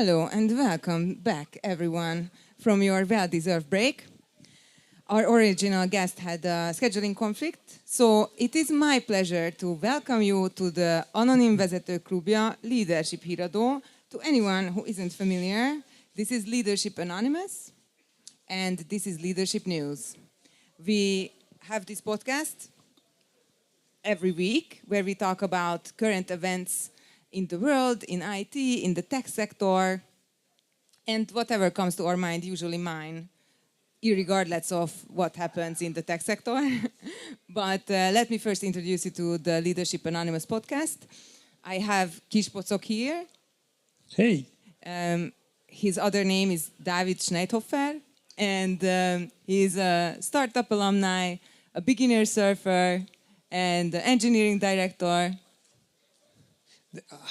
Hello and welcome back, everyone, from your well-deserved break. Our original guest had a scheduling conflict, so it is my pleasure to welcome you to the Anonim Vezetők Klubja Leadership Híradó. To anyone who isn't familiar, this is Leadership Anonymous, and this is Leadership News. We have this podcast every week where we talk about current events in the world, in IT, in the tech sector, and whatever comes to our mind, usually mine, irregardless of what happens in the tech sector. But let me first introduce you to the Leadership Anonymous podcast. I have Kispocok here. Hey. His other name is David Schneidhofer, and he's a startup alumni, a beginner surfer, and engineering director.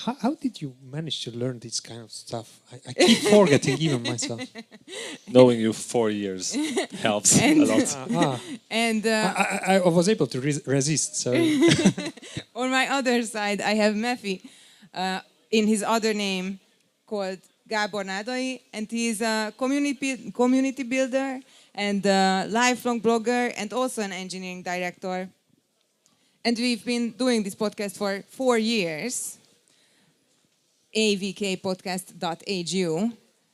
How did you manage to learn this kind of stuff? I keep forgetting even myself. Knowing you 4 years helps a lot. And I was able to resist. So on my other side, I have Mefi in his other name called Gábor Nádai, and he's a community builder and a lifelong blogger and also an engineering director. And we've been doing this podcast for 4 years, avkpodcast.hu,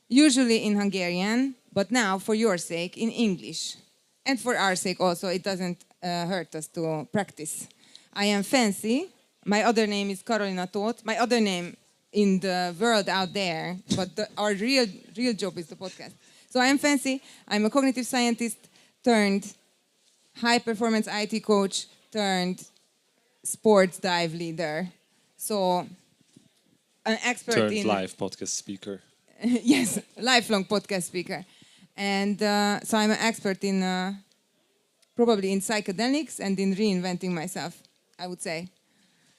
usually in Hungarian, but now for your sake in English. And for our sake also, it doesn't hurt us to practice. I am Fancy. My other name is Karolina Tóth. My other name in the world out there, but our real job is the podcast. So I am Fancy. I'm a cognitive scientist turned high-performance IT coach turned sports dive leader. So an expert Turned in live podcast speaker. yes, lifelong podcast speaker. And so I'm an expert in probably in psychedelics and in reinventing myself, I would say.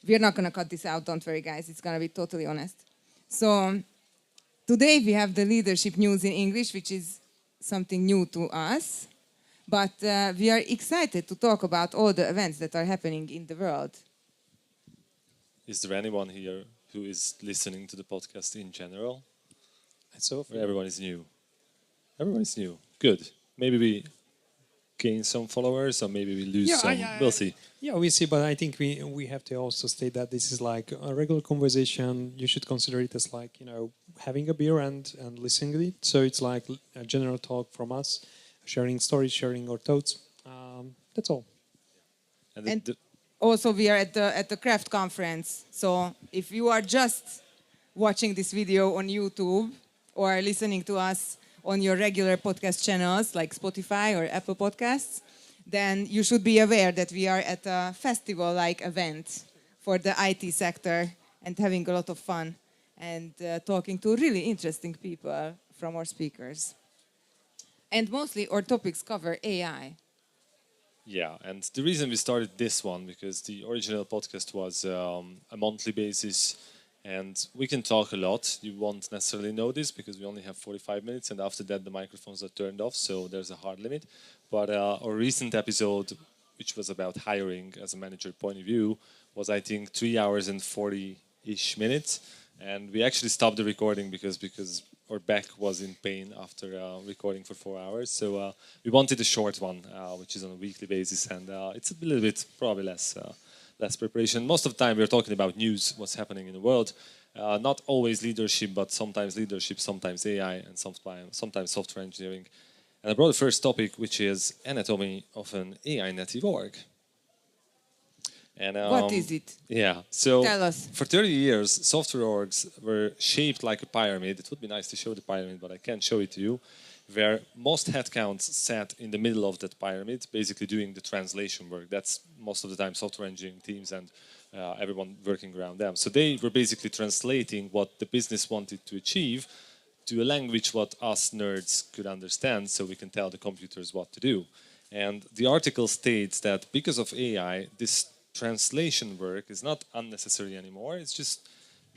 We're not going to cut this out, don't worry, guys. It's going to be totally honest. So today we have the leadership news in English, which is something new to us. But we are excited to talk about all the events that are happening in the world. Is there anyone here who is listening to the podcast in general? so Or everyone is new? Everyone is new. Good. Maybe we gain some followers, or maybe we lose some. We'll see. Yeah, we see, but I think we have to also state that this is like a regular conversation. You should consider it as like, having a beer and listening to it. So it's like a general talk from us, sharing stories, sharing our thoughts. That's all. And also we are at the craft conference. So if you are just watching this video on YouTube or listening to us on your regular podcast channels like Spotify or Apple Podcasts, then you should be aware that we are at a festival-like event for the IT sector and having a lot of fun and talking to really interesting people from our speakers. And mostly our topics cover AI. Yeah, and the reason we started this one, because the original podcast was a monthly basis, and we can talk a lot. You won't necessarily know this because we only have 45 minutes, and after that the microphones are turned off, so there's a hard limit. But our recent episode, which was about hiring as a manager point of view, was I think 3 hours and 40-ish minutes, and we actually stopped the recording because our back was in pain after recording for 4 hours. So we wanted a short one, which is on a weekly basis, and it's a little bit probably less preparation. Most of the time we're talking about news, what's happening in the world. Not always leadership, but sometimes leadership, sometimes AI, and sometimes software engineering. And I brought the first topic, which is anatomy of an AI native org. And, What is it? Yeah, so Tell us. for 30 years, software orgs were shaped like a pyramid. It would be nice to show the pyramid, but I can't show it to you, where most headcounts sat in the middle of that pyramid, basically doing the translation work. That's most of the time software engineering teams and everyone working around them. So they were basically translating what the business wanted to achieve to a language what us nerds could understand, so we can tell the computers what to do. And the article states that because of AI, this translation work is not unnecessary anymore. It's just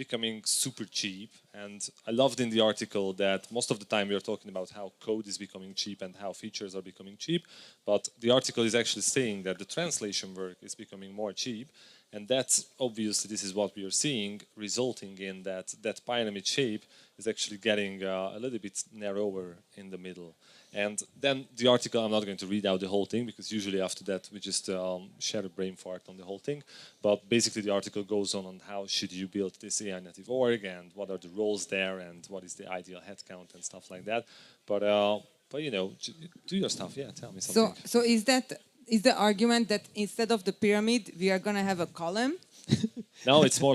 becoming super cheap. And I loved in the article that most of the time we are talking about how code is becoming cheap and how features are becoming cheap. But the article is actually saying that the translation work is becoming more cheap. And that's obviously, this is what we are seeing, resulting in that pyramid shape is actually getting a little bit narrower in the middle. And then the article, I'm not going to read out the whole thing because usually after that we just share a brain fart on the whole thing. But basically the article goes on how should you build this AI native org and what are the roles there and what is the ideal headcount and stuff like that. But you know, do your stuff. Yeah, tell me something. So is the argument that instead of the pyramid we are gonna have a column? No, it's more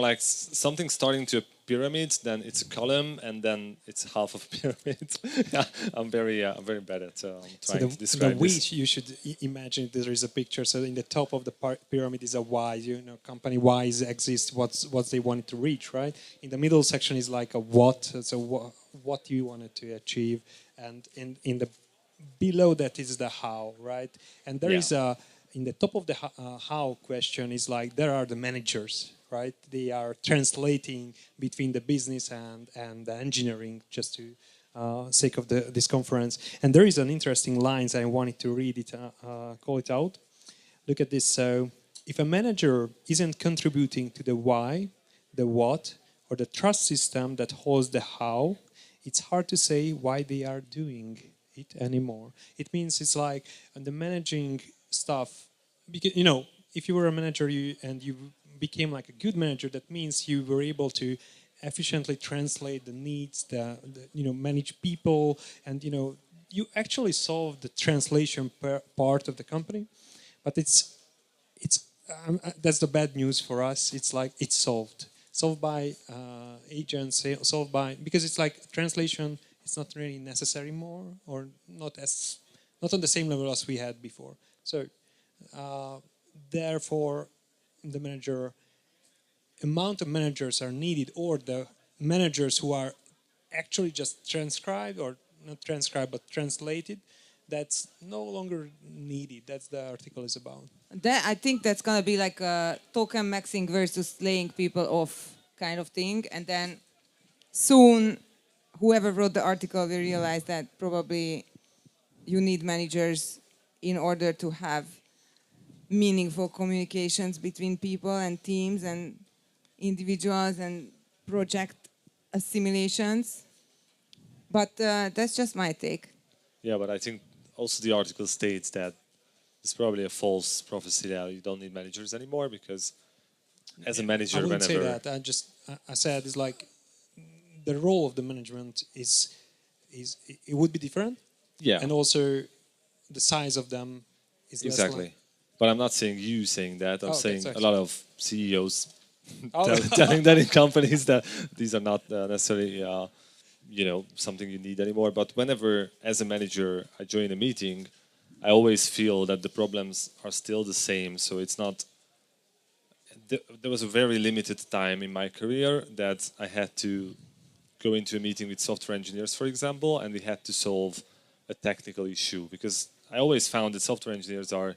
like something starting to a pyramid, then it's a column, and then it's half of a pyramid. Yeah, I'm very bad at trying to describe the way this. you should imagine there is a picture. So in the top of the pyramid is a Y. You know, company Y's exists. What they wanted to reach, right? In the middle section is like a what. So what you wanted to achieve, and in the below that is the how, right? And there is a in the top of the how question is like there are the managers, right? They are translating between the business and the engineering, just to sake of this conference. And there is an interesting lines I wanted to read it, call it out. Look at this. So if a manager isn't contributing to the why, the what, or the trust system that holds the how, it's hard to say why they are doing it anymore. It means it's like the managing stuff, because you know, if you were a manager and you became like a good manager, that means you were able to efficiently translate the needs, the manage people, and you actually solve the translation part of the company. But it's that's the bad news for us. It's like it's solved by agents, solved by, because it's like translation. It's not really necessary more, or not on the same level as we had before. So therefore, the amount of managers are needed, or the managers who are actually just transcribed, or not transcribed but translated, that's no longer needed. That's the article is about. I think that's gonna be like a token maxing versus laying people off kind of thing, and then soon whoever wrote the article will realize that probably you need managers in order to have meaningful communications between people and teams and individuals and project assimilations. But that's just my take. Yeah, but I think also the article states that it's probably a false prophecy that you don't need managers anymore, because as a manager, I wouldn't say whenever that. I said it's like the role of the management is it would be different. yeah, And also the size of them is less exactly. But I'm not saying you saying that. I'm Oh, okay, saying sorry. a lot of CEOs Oh. telling that in companies that these are not necessarily something you need anymore. But whenever, as a manager, I join a meeting, I always feel that the problems are still the same. So it's not. There was a very limited time in my career that I had to go into a meeting with software engineers, for example, and we had to solve a technical issue, because I always found that software engineers are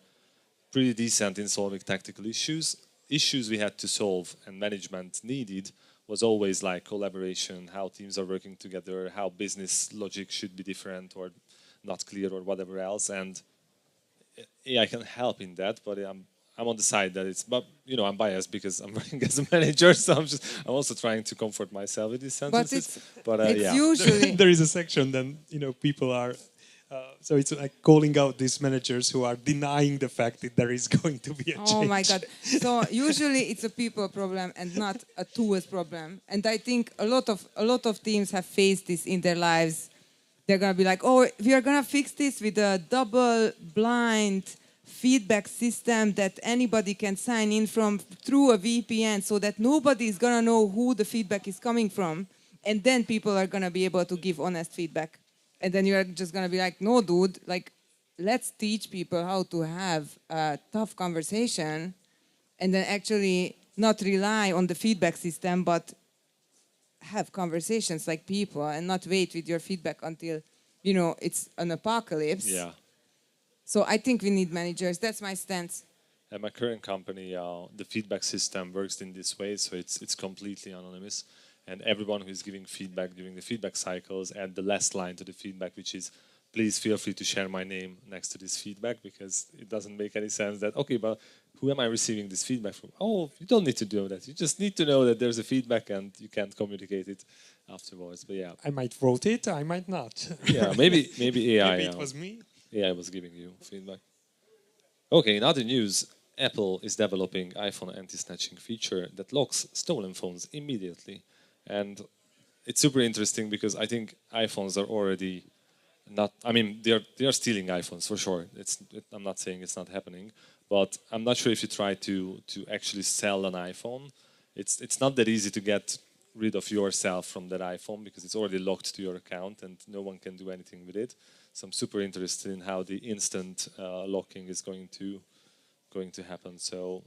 pretty decent in solving technical issues. Issues we had to solve and management needed was always like collaboration, how teams are working together, how business logic should be different or not clear or whatever else. And yeah, I can help in that, but I'm on the side that it's, but I'm biased because I'm working as a manager, so I'm also trying to comfort myself with these sentences. But it's yeah, usually there is a section then people are so it's like calling out these managers who are denying the fact that there is going to be a change. Oh my God. So usually it's a people problem and not a tools problem. And I think a lot of teams have faced this in their lives. They're gonna be like, oh, we are gonna fix this with a double blind feedback system that anybody can sign in from through a VPN, so that nobody is gonna know who the feedback is coming from. And then people are gonna be able to give honest feedback. And then you're just gonna be like, no, dude, like, let's teach people how to have a tough conversation, and then actually not rely on the feedback system, but have conversations like people, and not wait with your feedback until, it's an apocalypse. yeah. So I think we need managers. That's my stance. At my current company, the feedback system works in this way, so it's completely anonymous, and everyone who is giving feedback during the feedback cycles add the last line to the feedback, which is, please feel free to share my name next to this feedback, because it doesn't make any sense that, okay, but who am I receiving this feedback from? Oh, you don't need to know that. You just need to know that there's a feedback and you can't communicate it afterwards. But yeah. I might wrote it, I might not. Yeah, maybe AI. Maybe it was me. AI was giving you feedback. Okay, in other news, Apple is developing iPhone anti-snatching feature that locks stolen phones immediately. And it's super interesting because I think iPhones are already not, I mean, they are stealing iPhones for sure. I'm not saying it's not happening, but I'm not sure if you try to actually sell an iPhone, it's not that easy to get rid of yourself from that iPhone because it's already locked to your account and no one can do anything with it. So I'm super interested in how the instant locking is going to happen. So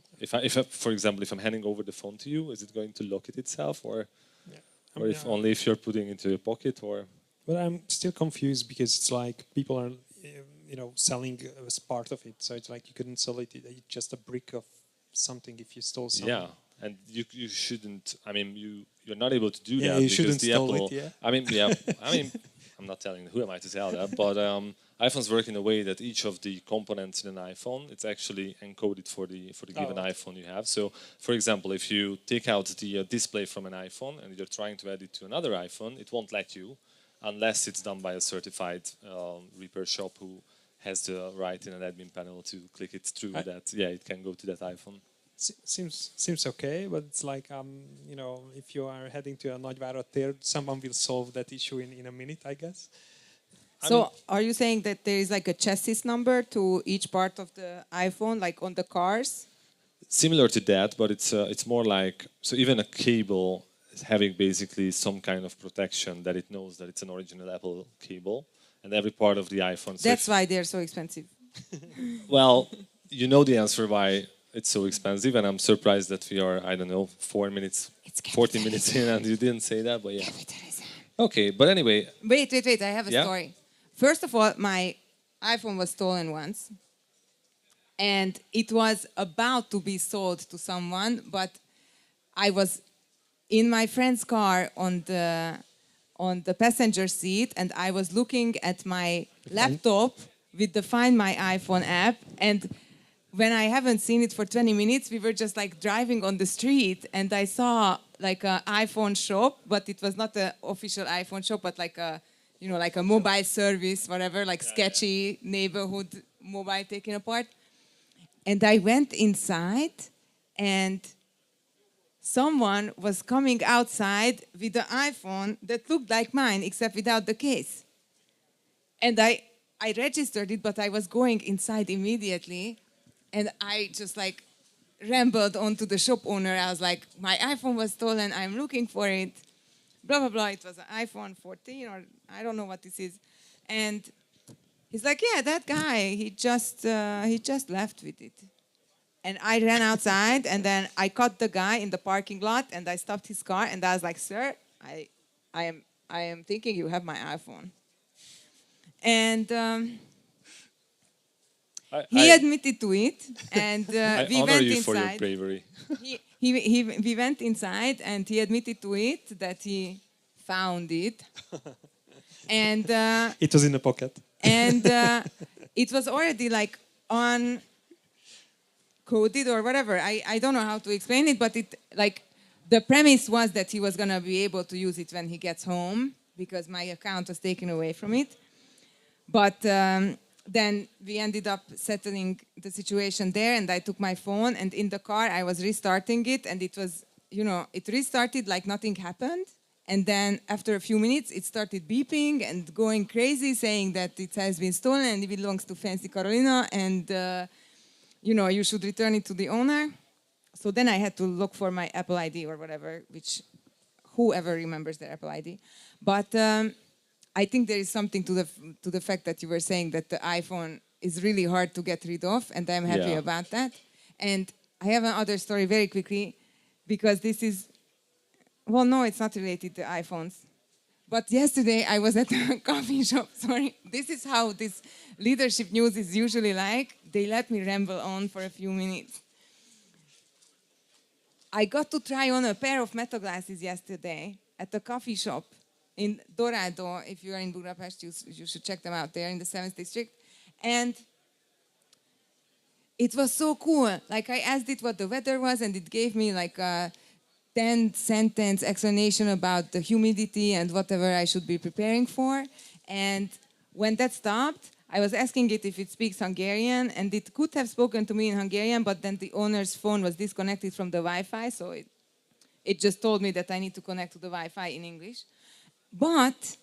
for example, if I'm handing over the phone to you, is it going to lock it itself, or if only if you're putting it into your pocket, or? But I'm still confused because it's like people are, selling as part of it. So it's like you couldn't sell it. It's just a brick of something if you stole something. Yeah, and you shouldn't. I mean, you're not able to do Yeah, that you because shouldn't the steal Apple. it, yeah. I mean, yeah. I mean, I'm not telling who am I to tell that, but iPhones work in a way that each of the components in an iPhone, it's actually encoded for the given iPhone you have. So, for example, if you take out the display from an iPhone and you're trying to add it to another iPhone, it won't let you unless it's done by a certified repair shop who has the right in an admin panel to click it through that. Yeah, it can go to that iPhone. Seems okay, but it's like if you are heading to a Nagyvárad tér, someone will solve that issue in a minute, I guess. So are you saying that there is like a chassis number to each part of the iPhone, like on the cars? Similar to that, but it's more like, so even a cable is having basically some kind of protection that it knows that it's an original Apple cable, and every part of the iPhone. So That's why they're so expensive. well, you know the answer why it's so expensive, and I'm surprised that we are, I don't know, 40 minutes in, and you didn't say that, but yeah. Capitalism. Okay, but anyway. Wait, I have a story. First of all, my iPhone was stolen once, and it was about to be sold to someone, but I was in my friend's car on the passenger seat, and I was looking at my laptop with the Find My iPhone app, and when I haven't seen it for 20 minutes, we were just like driving on the street, and I saw like an iPhone shop, but it was not an official iPhone shop, but like a like a mobile service, whatever, like sketchy neighborhood mobile taken apart. And I went inside, and someone was coming outside with an iPhone that looked like mine, except without the case. And I registered it, but I was going inside immediately, and I just like rambled onto the shop owner. I was like, my iPhone was stolen, I'm looking for it. Blah, blah, blah. It was an iPhone 14, or I don't know what this is. And he's like, yeah, that guy, he just left with it. And I ran outside, and then I caught the guy in the parking lot, and I stopped his car, and I was like, sir, I am thinking you have my iPhone. And he admitted to it, and we honor went you inside. For your bravery. We went inside, and he admitted to it that he found it, and it was in the pocket, and it was already like uncoded or whatever. I don't know how to explain it, but it like the premise was that he was gonna be able to use it when he gets home because my account was taken away from it, but. Then we ended up settling the situation there, and I took my phone, and in the car I was restarting it, and it was, it restarted like nothing happened. And then after a few minutes, it started beeping and going crazy, saying that it has been stolen and it belongs to Fancy Carolina, and, you should return it to the owner. So then I had to look for my Apple ID or whatever, which whoever remembers their Apple ID. But I think there is something to the fact that you were saying that the iPhone is really hard to get rid of, and I'm happy about that. And I have another story very quickly, because this is, well, no, it's not related to iPhones. But yesterday I was at a coffee shop, sorry. This is how this leadership news is usually like. they let me ramble on for a few minutes. I got to try on a pair of meta glasses yesterday at a coffee shop in Dorado. If you are in Budapest, you should check them out there in the 7th district. And it was so cool. Like, I asked it what the weather was, and it gave me like a 10-sentence explanation about the humidity and whatever I should be preparing for. And when that stopped, I was asking it if it speaks Hungarian, and it could have spoken to me in Hungarian, but then the owner's phone was disconnected from the Wi-Fi, so it just told me that I need to connect to the Wi-Fi in English. But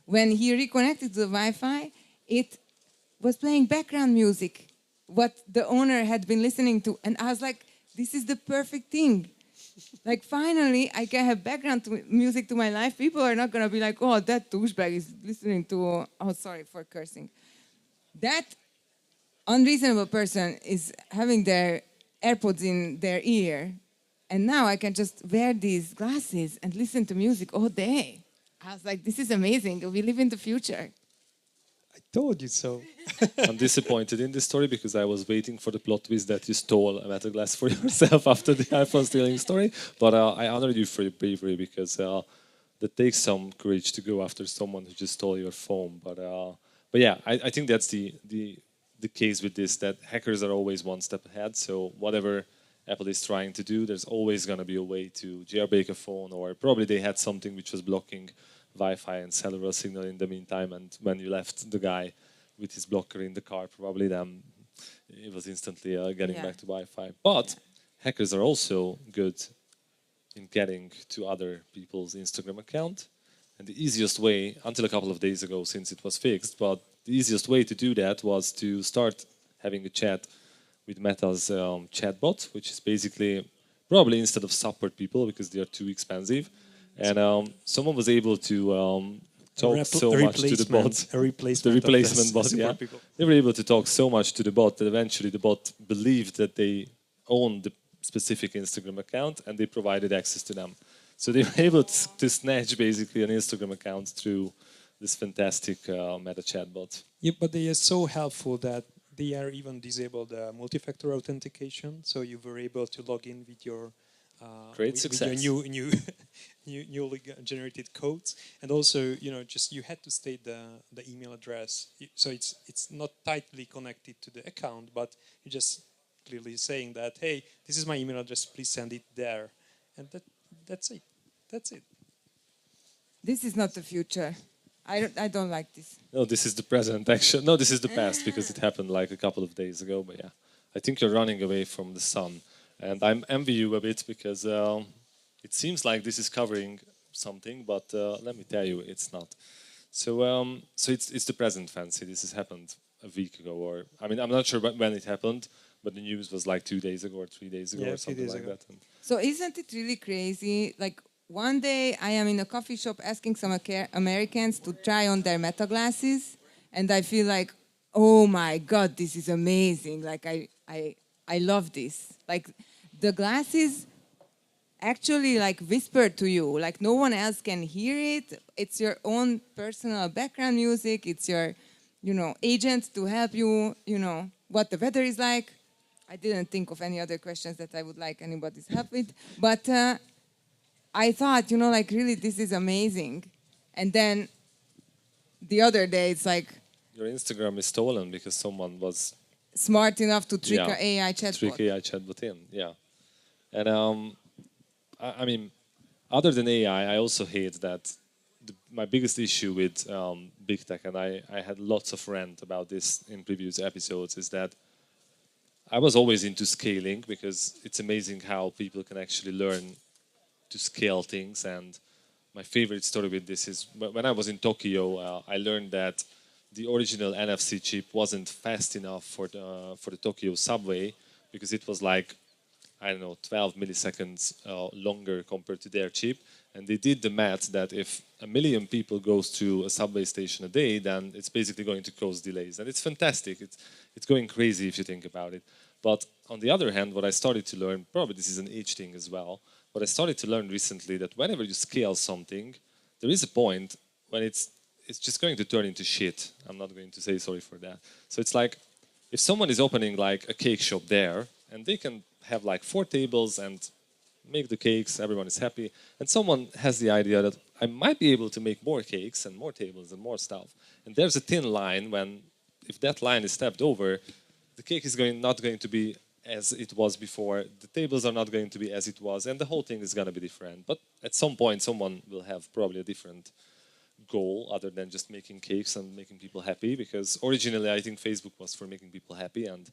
when he reconnected to the Wi-Fi, it was playing background music, what the owner had been listening to. And I was like, this is the perfect thing. Like, finally, I can have background music to my life. People are not going to be like, oh, that douchebag is listening to, oh, sorry for cursing. That unreasonable person is having their AirPods in their ear. And now I can just wear these glasses and listen to music all day. I was like, this is amazing. We live in the future. I told you so. I'm disappointed in this story because I was waiting for the plot twist that you stole a metal glass for yourself after the iPhone stealing story. But I honor you for your bravery because that takes some courage to go after someone who just stole your phone. But yeah, I think that's the case with this, that hackers are always one step ahead. So whatever Apple is trying to do, there's always going to be a way to jailbreak a phone, or probably they had something which was blocking Wi-Fi and cellular signal in the meantime, and when you left the guy with his blocker in the car, probably then it was instantly getting back to Wi-Fi. But hackers are also good in getting to other people's Instagram account. And the easiest way, until a couple of days ago since it was fixed, but the easiest way to do that was to start having a chat with Meta's chatbot, which is basically probably instead of support people because they are too expensive. And someone was able to talk so much to the bot. A replacement. The replacement bot, yeah. People. They were able to talk so much to the bot that eventually the bot believed that they owned the specific Instagram account and they provided access to them. So they were able to snatch basically an Instagram account through this fantastic Meta chatbot. Yeah, but they are so helpful that they are even disabled multi-factor authentication. So you were able to log in with your Great success. With your newly generated codes, and also just you had to state the email address. So it's not tightly connected to the account, but you're just clearly saying that, hey, this is my email address. Please send it there, and that's it. That's it. This is not the future. I don't like this. No, this is the present, actually. No, this is the past because it happened like a couple of days ago. But yeah, I think you're running away from the sun. And I envy you a bit because it seems like this is covering something, but let me tell you, it's not. So it's the present, Fancy. This has happened a week ago, or I mean, I'm not sure when it happened, but the news was like 2 days ago or 3 days ago or something like that. So isn't it really crazy? Like, one day I am in a coffee shop asking some Americans to try on their Meta glasses, and I feel like, oh my God, this is amazing. Like, I love this. Like, the glasses actually like whisper to you, like no one else can hear it. It's your own personal background music. It's your, agent to help you, what the weather is like. I didn't think of any other questions that I would like anybody's help with. But I thought, like really this is amazing. And then the other day it's like, your Instagram is stolen because someone was smart enough to trick an AI chatbot. Trick AI chatbot in, yeah. And I mean, other than AI, I also hate that my biggest issue with big tech, and I had lots of rant about this in previous episodes, is that I was always into scaling because it's amazing how people can actually learn to scale things. And my favorite story with this is when I was in Tokyo, I learned that the original NFC chip wasn't fast enough for the Tokyo subway because it was like, I don't know, 12 milliseconds longer compared to their chip. And they did the math that if 1 million people goes to a subway station a day, then it's basically going to cause delays. And it's fantastic. It's going crazy if you think about it. But on the other hand, what I started to learn, probably this is an age thing as well, but I started to learn recently that whenever you scale something, there is a point when it's just going to turn into shit. I'm not going to say sorry for that. So it's like, if someone is opening like a cake shop there, and they can have like 4 tables and make the cakes, everyone is happy, and someone has the idea that I might be able to make more cakes and more tables and more stuff, and there's a thin line when, if that line is stepped over, the cake is not going to be as it was before, the tables are not going to be as it was, and the whole thing is going to be different. But at some point, someone will have probably a different goal other than just making cakes and making people happy, because originally I think Facebook was for making people happy and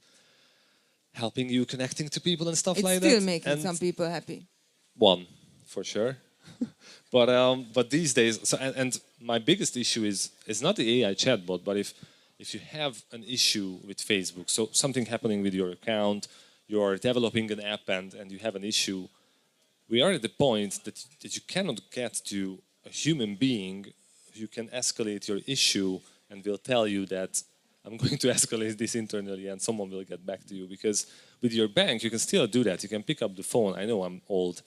helping you connecting to people and stuff It's like still that. making And some people happy. one, for sure. But these days, so and my biggest issue is not the AI chatbot, but if you have an issue with Facebook, so something happening with your account, you're developing an app and you have an issue, we are at the point that you cannot get to a human being who can escalate your issue and will tell you that I'm going to escalate this internally and someone will get back to you. Because with your bank, you can still do that. You can pick up the phone. I know I'm old.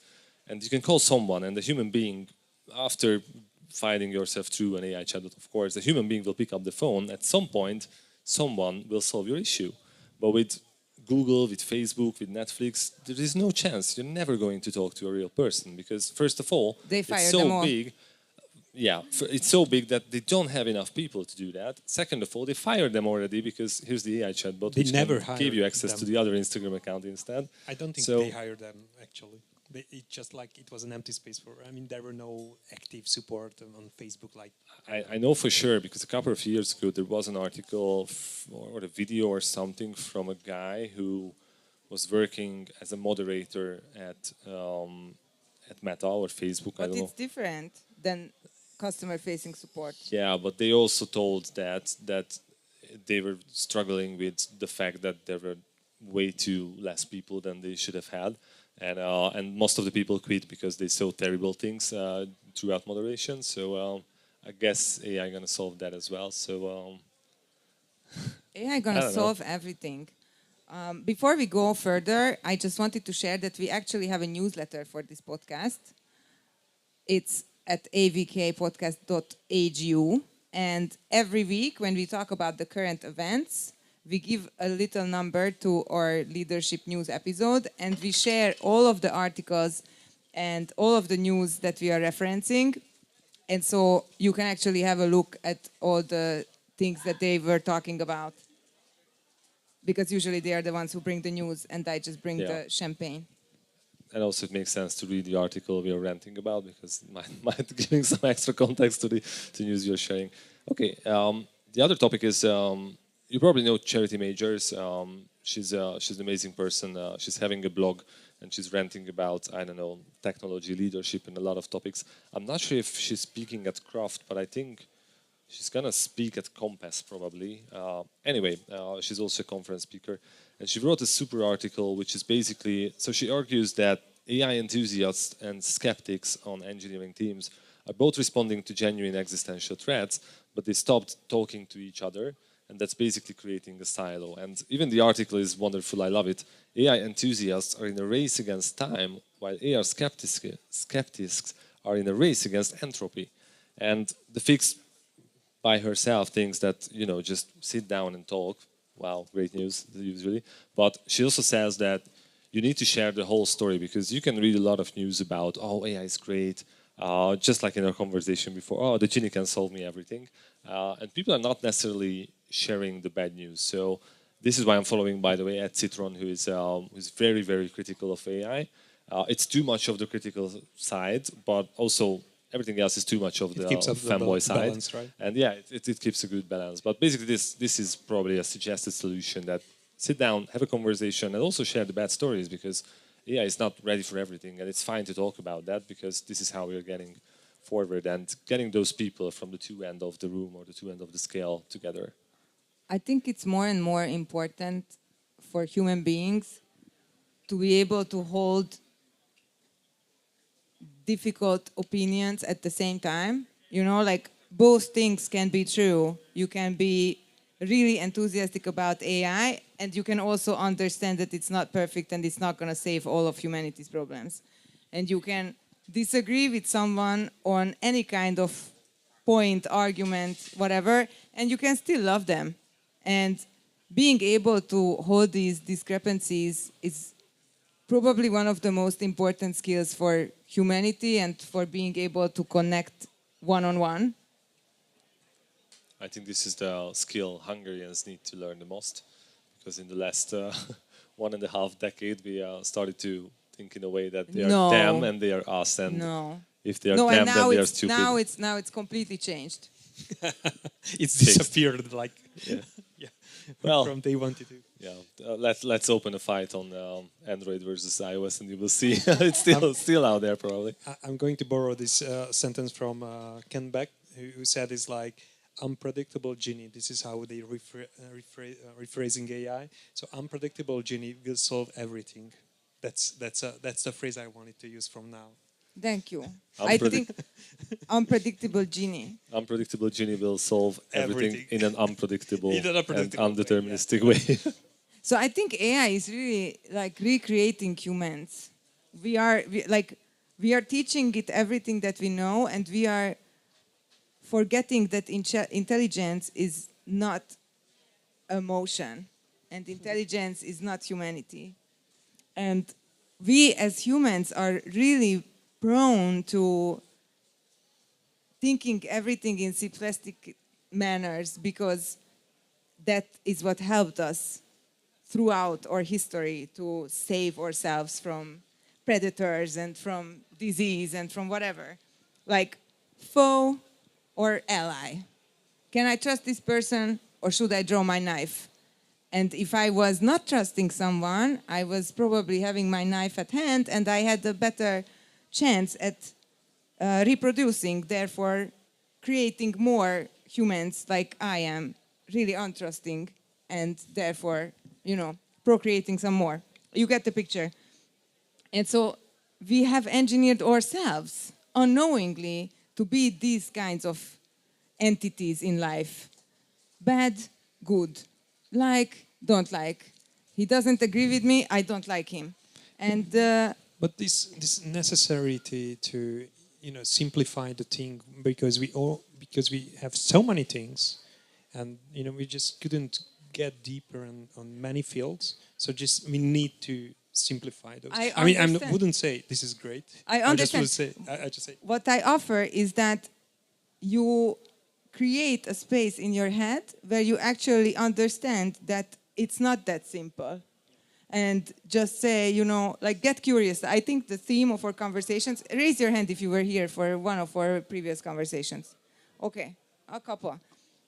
And you can call someone, and the human being, after fighting yourself through an AI chatbot, of course, the human being will pick up the phone. At some point, someone will solve your issue. But with Google, with Facebook, with Netflix, there is no chance. You're never going to talk to a real person because, first of all, They it's fired them so all. big. Yeah, it's so big that they don't have enough people to do that. Second of all, they fired them already because here's the AI chatbot, They which never can give you hired access them. to the other Instagram account instead. I don't think So- they hired them actually. It just like it was an empty space for. I mean, there were no active support on Facebook. Like I know for sure because a couple of years ago there was an article or a video or something from a guy who was working as a moderator at Meta or Facebook. I But don't know. it's different than customer-facing support. Yeah, but they also told that they were struggling with the fact that there were way too less people than they should have had, and most of the people quit because they saw terrible things throughout moderation. So I guess AI gonna solve that as well. So AI I gonna don't know. solve everything. Before we go further, I just wanted to share that we actually have a newsletter for this podcast. It's at avkpodcast.hu, and every week when we talk about the current events, we give a little number to our leadership news episode, and we share all of the articles and all of the news that we are referencing. And so you can actually have a look at all the things that they were talking about. Because usually they are the ones who bring the news and I just bring Yeah. the champagne. and also it makes sense to read the article we are ranting about because it might giving some extra context to the news you're sharing. Okay, the other topic is you probably know Charity Majors. She's an amazing person. She's having a blog and she's ranting about I don't know technology, leadership, and a lot of topics. I'm not sure if she's speaking at Craft, but I think she's gonna speak at Compass probably. Anyway, she's also a conference speaker, and she wrote a super article, which is basically so she argues that AI enthusiasts and skeptics on engineering teams are both responding to genuine existential threats, but they stopped talking to each other, and that's basically creating a silo. And even the article is wonderful. I love it. AI enthusiasts are in a race against time, while AI skeptics are in a race against entropy. And the fix by herself thinks that just sit down and talk. Wow, great news usually. But she also says that you need to share the whole story because you can read a lot of news about AI is great, just like in our conversation before. The genie can solve me everything, and people are not necessarily sharing the bad news. So this is why I'm following, by the way, at Citron, who's very very critical of AI. It's too much of the critical side, but also everything else is too much of the keeps up the fanboy side. balance, right? And yeah, it keeps a good balance. But basically, this is probably a suggested solution that sit down, have a conversation, and also share the bad stories because AI is not ready for everything, and it's fine to talk about that because this is how we're getting forward and getting those people from the two end of the room or the two end of the scale together. I think it's more and more important for human beings to be able to hold difficult opinions at the same time. Like both things can be true. You can be really enthusiastic about AI and you can also understand that it's not perfect and it's not going to save all of humanity's problems. And you can disagree with someone on any kind of point, argument, whatever, and you can still love them. And being able to hold these discrepancies is probably one of the most important skills for humanity and for being able to connect one-on-one. I think this is the skill Hungarians need to learn the most, because in the last 1.5 decade we started to think in a way that they are No. them and they are us, and No. if they are No, them, and then now they are it's stupid. now it's completely changed. It's disappeared like Yeah. yeah, Well, from day one to two. Yeah, let's open a fight on Android versus iOS, and you will see it's still out there probably. I'm going to borrow this sentence from Ken Beck, who said it's like unpredictable genie. This is how they rephrasing AI. So unpredictable genie will solve everything. That's the phrase I wanted to use from now. Thank you. I think unpredictable genie. Unpredictable genie will solve everything in an unpredictable, In an unpredictable and way, undeterministic way. So I think AI is really like recreating humans. We are teaching it everything that we know, and we are forgetting that intelligence is not emotion, and intelligence is not humanity. And we as humans are really prone to thinking everything in simplistic manners because that is what helped us throughout our history to save ourselves from predators and from disease and from whatever. Like foe or ally. Can I trust this person or should I draw my knife? And if I was not trusting someone, I was probably having my knife at hand and I had a better chance at reproducing, therefore creating more humans like I am, really untrusting, and therefore, procreating some more. You get the picture. And so we have engineered ourselves unknowingly to be these kinds of entities in life. Bad, good. Like, don't like. He doesn't agree with me, I don't like him. And but this necessity to simplify the thing because we have so many things, and we just couldn't get deeper on many fields. So just we need to simplify those. I mean, I wouldn't say this is great. I understand. I just say what I offer is that you create a space in your head where you actually understand that it's not that simple. And just say, like get curious. I think the theme of our conversations, raise your hand if you were here for one of our previous conversations. Okay, a couple.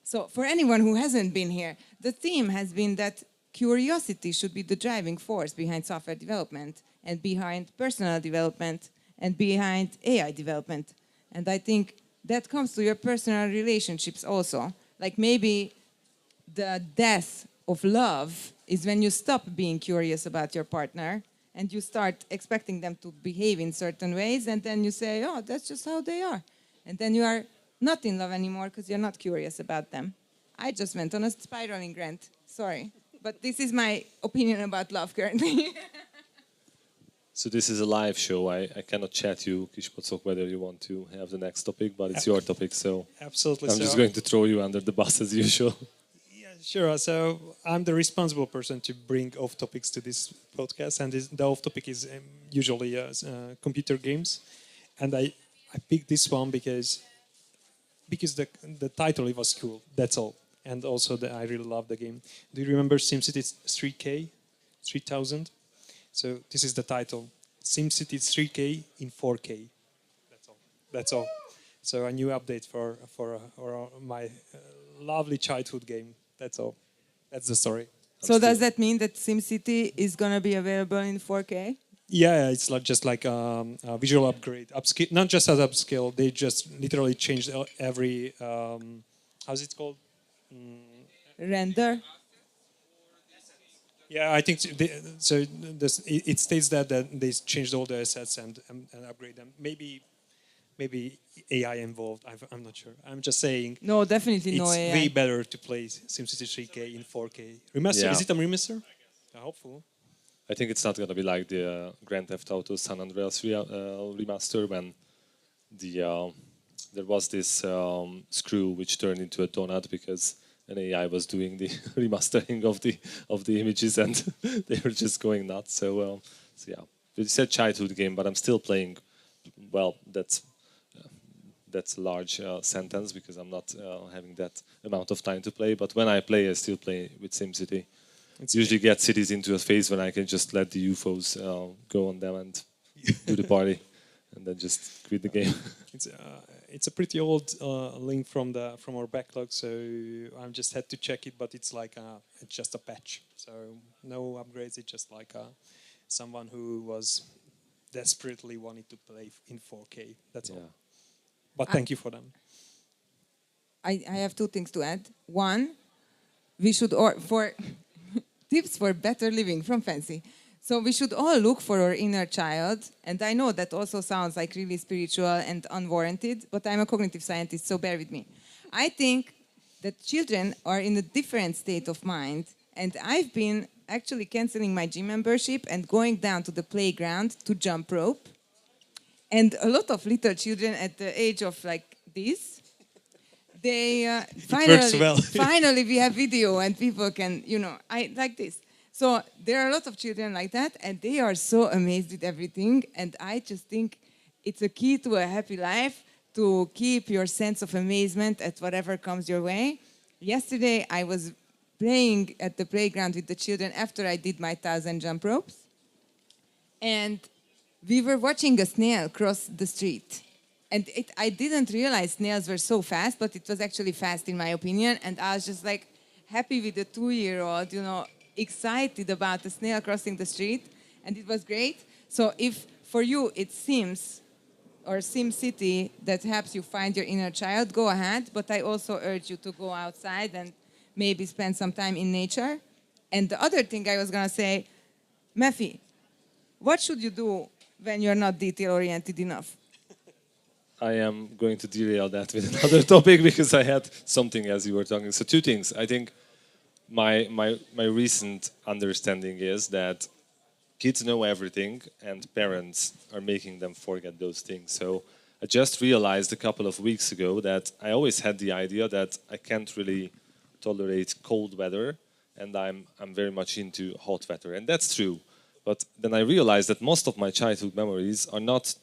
So for anyone who hasn't been here, the theme has been that curiosity should be the driving force behind software development and behind personal development and behind AI development. And I think that comes to your personal relationships also. Like maybe the death of love is when you stop being curious about your partner and you start expecting them to behave in certain ways, and then you say, oh, that's just how they are. And then you are not in love anymore because you're not curious about them. I just went on a spiraling rant. Sorry. But this is my opinion about love currently. So this is a live show. I cannot chat you, Kispocok, whether you want to have the next topic, but it's your topic, so absolutely. I'm just going to throw you under the bus as usual. Yeah, sure. So I'm the responsible person to bring off topics to this podcast, and the off topic is usually computer games, and I picked this one because the title, it was cool. That's all, and also I really love the game. Do you remember SimCity 3K, 3000? So this is the title, SimCity 3K in 4K. That's all. So a new update for my lovely childhood game. That's all. That's the story. So does that mean that SimCity is going to be available in 4K? Yeah, it's just like a visual upgrade, upscale. Not just as upscale. They just literally changed every. How's it called? Render. Yeah, I think it states that they changed all the assets and upgrade them. Maybe AI involved. I'm not sure. I'm just saying. No, definitely no AI. It's way better to play SimCity 3K in 4K. Remaster? Yeah. Is it a remaster? Hopefully. I think it's not going to be like the Grand Theft Auto San Andreas remaster when there was this screw which turned into a donut because an AI was doing the remastering of the images, and they were just going nuts. So yeah, you said childhood game, but I'm still playing. Well, that's a large sentence because I'm not having that amount of time to play. But when I play, I still play with SimCity. It's usually get cities into a phase when I can just let the UFOs go on them and do the party, and then just quit the game. It's a pretty old link from our backlog, so I just had to check it. But it's like it's just a patch, so no upgrades. It's just like someone who was desperately wanted to play in 4K. That's all. But thank you for them. I have two things to add. One, we should for tips for better living from Fancy. So we should all look for our inner child. And I know that also sounds like really spiritual and unwarranted, but I'm a cognitive scientist, so bear with me. I think that children are in a different state of mind. And I've been actually canceling my gym membership and going down to the playground to jump rope. And a lot of little children at the age of like this, they finally we have video and people can, I like this. So there are a lot of children like that, and they are so amazed with everything. And I just think it's a key to a happy life to keep your sense of amazement at whatever comes your way. Yesterday I was playing at the playground with the children after I did my 1,000 jump ropes, and we were watching a snail cross the street. And I didn't realize snails were so fast, but it was actually fast in my opinion. And I was just like happy with the 2-year-old, excited about the snail crossing the street. And it was great. So if for you it Sims or SimCity that helps you find your inner child, go ahead. But I also urge you to go outside and maybe spend some time in nature. And the other thing I was going to say, Mefi, what should you do when you're not detail-oriented enough? I am going to derail that with another topic because I had something as you were talking. So two things. I think my recent understanding is that kids know everything and parents are making them forget those things. So I just realized a couple of weeks ago that I always had the idea that I can't really tolerate cold weather and I'm very much into hot weather. And that's true. But then I realized that most of my childhood memories are not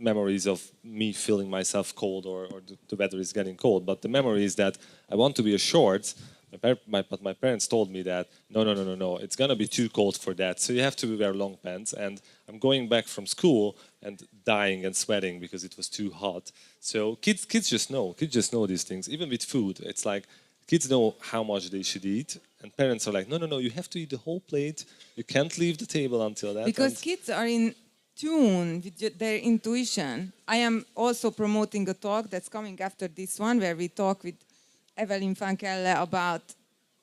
memories of me feeling myself cold or the weather is getting cold, but the memory is that I want to wear shorts, but my parents told me that no, it's gonna be too cold for that, so you have to wear long pants. And I'm going back from school and dying and sweating because it was too hot. So kids just know these things. Even with food, it's like kids know how much they should eat, and parents are like, no, you have to eat the whole plate. You can't leave the table until that. Because kids are in tune with their intuition. I am also promoting a talk that's coming after this one where we talk with Evelyn van Kelle about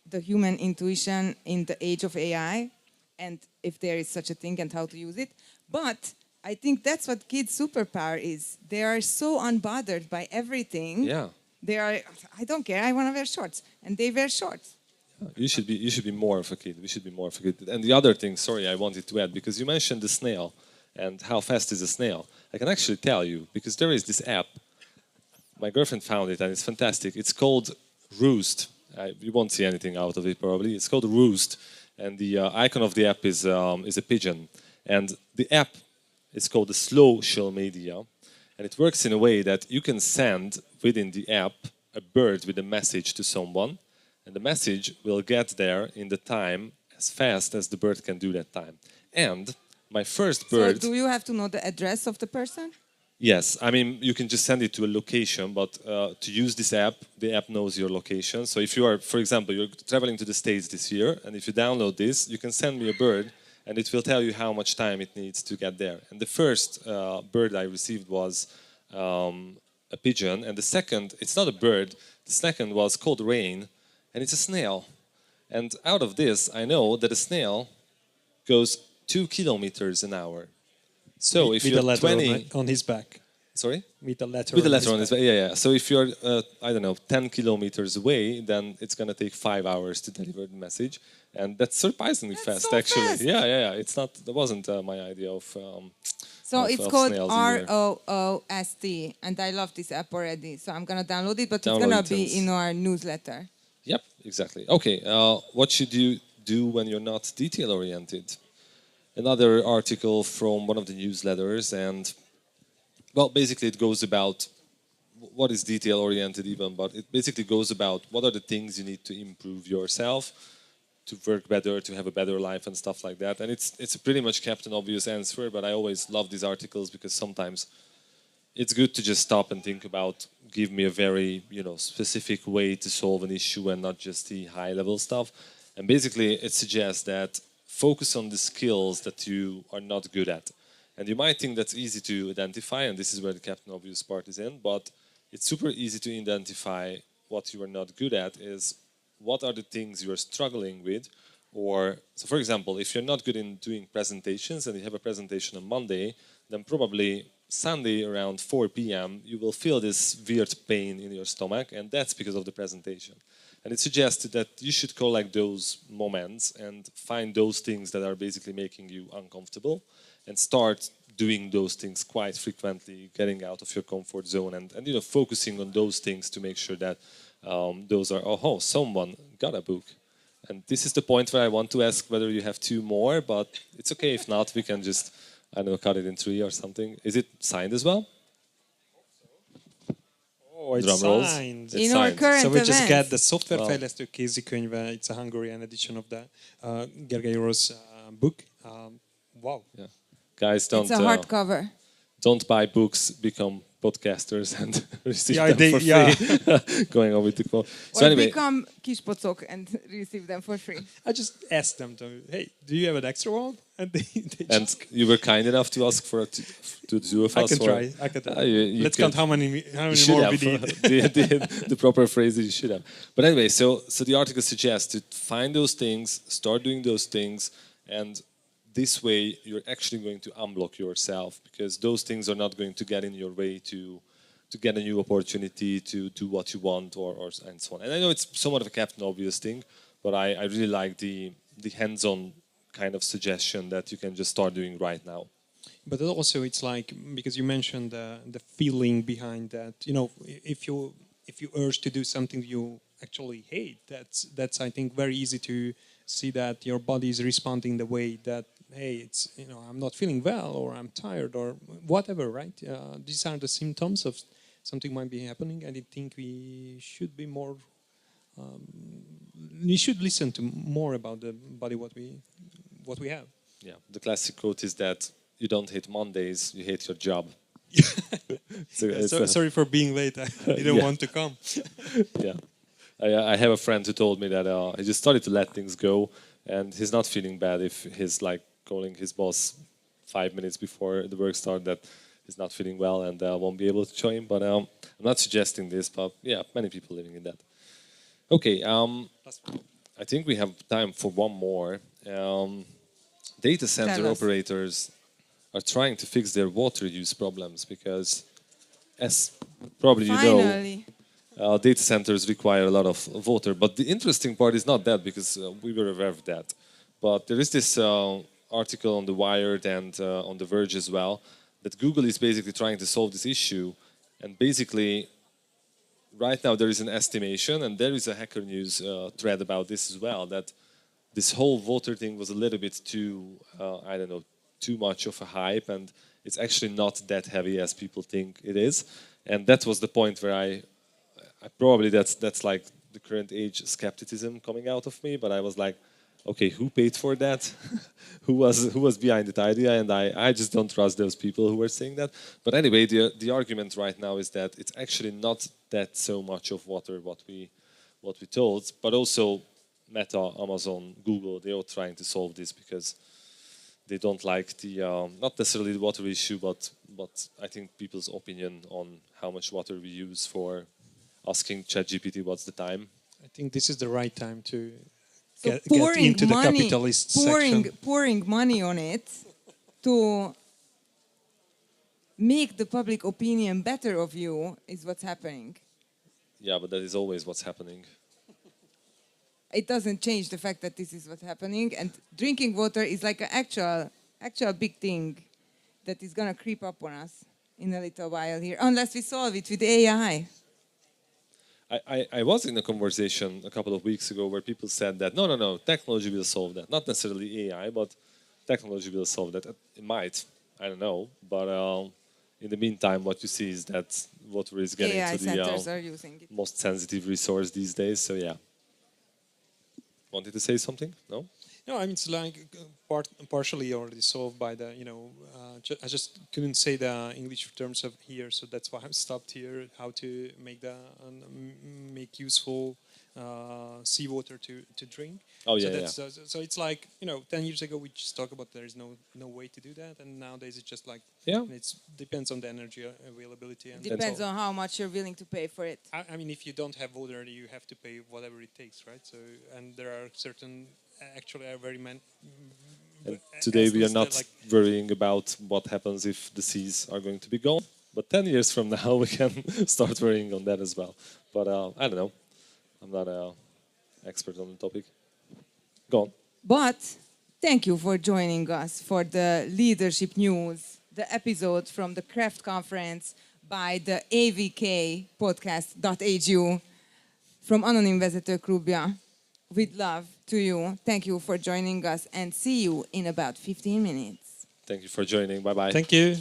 the human intuition in the age of AI and if there is such a thing and how to use it. But I think that's what kids' superpower is. They are so unbothered by everything. Yeah. They are, I don't care, I want to wear shorts. And they wear shorts. You should be more of a kid. We should be more of a kid. And the other thing, sorry, I wanted to add, because you mentioned the snail and how fast is a snail. I can actually tell you, because there is this app. My girlfriend found it, and it's fantastic. It's called Roost. You won't see anything out of it, probably. It's called Roost, and the icon of the app is a pigeon. And the app is called the Social Media, and it works in a way that you can send within the app a bird with a message to someone, and the message will get there in the time as fast as the bird can do that time. And my first bird... So do you have to know the address of the person? Yes, I mean, you can just send it to a location, but to use this app, the app knows your location. So if you are, for example, you're traveling to the States this year, and if you download this, you can send me a bird, and it will tell you how much time it needs to get there. And the first bird I received was a pigeon, and the second, it's not a bird, the second was called Rain, and it's a snail. And out of this, I know that a snail goes 2 kilometers an hour. So if you're 20 on his back. Sorry? With a letter on his back. Yeah. So if you're, I don't know, 10 kilometers away, then it's going to take 5 hours to deliver the message. And that's surprisingly fast, so actually. Fast. Yeah. It's not, that wasn't my idea of So of, it's of called Roost, and I love this app already. So I'm going to download it, but it's Download going it to be and- in our newsletter. Yep, exactly. Okay, what should you do when you're not detail oriented? Another article from one of the newsletters, and well, basically it goes about what is detail oriented even, but it basically goes about what are the things you need to improve yourself to work better, to have a better life and stuff like that. And it's a pretty much kept an obvious answer, but I always love these articles because sometimes it's good to just stop and think about, give me a very specific way to solve an issue and not just the high level stuff. And basically it suggests that focus on the skills that you are not good at. And you might think that's easy to identify, and this is where the Captain Obvious part is in, but it's super easy to identify what you are not good at is what are the things you are struggling with. Or so for example, if you're not good in doing presentations and you have a presentation on Monday, then probably Sunday around 4 p.m. you will feel this weird pain in your stomach, and that's because of the presentation. And it suggests that you should collect those moments and find those things that are basically making you uncomfortable and start doing those things quite frequently, getting out of your comfort zone and focusing on those things to make sure that those are, oh, someone got a book. And this is the point where I want to ask whether you have two more, but it's okay if not, we can just, I don't know, cut it in three or something. Is it signed as well? Oh, it's Drum rolls. signed. It's In our signed. current So we just events, get the Software Wow. Fejlesztő kézikönyve. It's a Hungarian edition of the Gergely Orosz book. Wow. Yeah. Guys, it's a hardcover. don't buy books, become podcasters and receive Yeah, them for free. Going on with the quote. So Or anyway, become kispocok and receive them for free. I just asked them to, hey, do you have an extra one? And they and just, you were kind enough to ask for to the two of I us. can or- try. I can try. you Let's could. count how many You should more have we need. the proper phrase that you should have. But anyway, so the article suggests to find those things, start doing those things, and this way you're actually going to unblock yourself because those things are not going to get in your way to get a new opportunity to do what you want or and so on. And I know it's somewhat of a Captain Obvious thing, but I really like the hands-on kind of suggestion that you can just start doing right now. But also, it's like because you mentioned the feeling behind that. If you urge to do something you actually hate, that's I think very easy to see that your body is responding the way that hey, it's I'm not feeling well or I'm tired or whatever, right? These are the symptoms of something might be happening, and I think we should be more. We should listen to more about the body what we have. Yeah, the classic quote is that you don't hate Mondays, you hate your job. So it's Sorry for being late. I didn't Yeah. want to come. yeah. I have a friend who told me that he just started to let things go, and he's not feeling bad if he's like calling his boss 5 minutes before the work start that he's not feeling well and won't be able to join. But I'm not suggesting this, but yeah, many people living in that. Okay, I think we have time for one more. Data center Tell us. operators are trying to fix their water use problems because, as probably you know, Finally. data centers require a lot of water. But the interesting part is not that because we were aware of that. But there is this article on the Wired and on the Verge as well that Google is basically trying to solve this issue. And basically, right now there is an estimation, and there is a Hacker News thread about this as well, that this whole water thing was a little bit too, I don't know, too much of a hype, and it's actually not that heavy as people think it is. And that was the point where I probably that's like the current age skepticism coming out of me, but I was like, okay, who paid for that? who was behind that idea? And I just don't trust those people who were saying that. But anyway, the argument right now is that it's actually not that so much of water what we told, but also Meta, Amazon, Google, they're all trying to solve this because they don't like the not necessarily the water issue, but I think people's opinion on how much water we use for asking ChatGPT what's the time. I think this is the right time to So get pouring into the money, capitalist section. pouring money on it to make the public opinion better of you is what's happening. Yeah, but that is always what's happening. It doesn't change the fact that this is what's happening, and drinking water is like an actual big thing that is gonna creep up on us in a little while here, unless we solve it with AI. I was in a conversation a couple of weeks ago where people said that no, technology will solve that. Not necessarily AI, but technology will solve that. It might, I don't know. But in the meantime, what you see is that water is getting AI to the centers are using it. most sensitive resource these days. So yeah. Wanted to say something? No? No, I mean it's like partially already solved by the I just couldn't say the English terms of here, so that's why I stopped here. How to make make useful seawater to drink. Oh So yeah, yeah. that's so it's like 10 years ago we just talked about there is no way to do that, and nowadays it's just like Yeah. it depends on the energy availability and Depends all. on how much you're willing to pay for it. I mean, if you don't have water, you have to pay whatever it takes, right? So, and there are certain, actually, are very And today we are essence that, not worrying about what happens if the seas are going to be gone. But 10 years from now, we can start worrying on that as well. But I don't know. I'm not an expert on the topic. Go on. But thank you for joining us for the leadership news, the episode from the Craft Conference by the AVK podcast.hu from Anonim Vezető Klubja. With love to you. Thank you for joining us and see you in about 15 minutes. Thank you for joining. Bye bye. Thank you.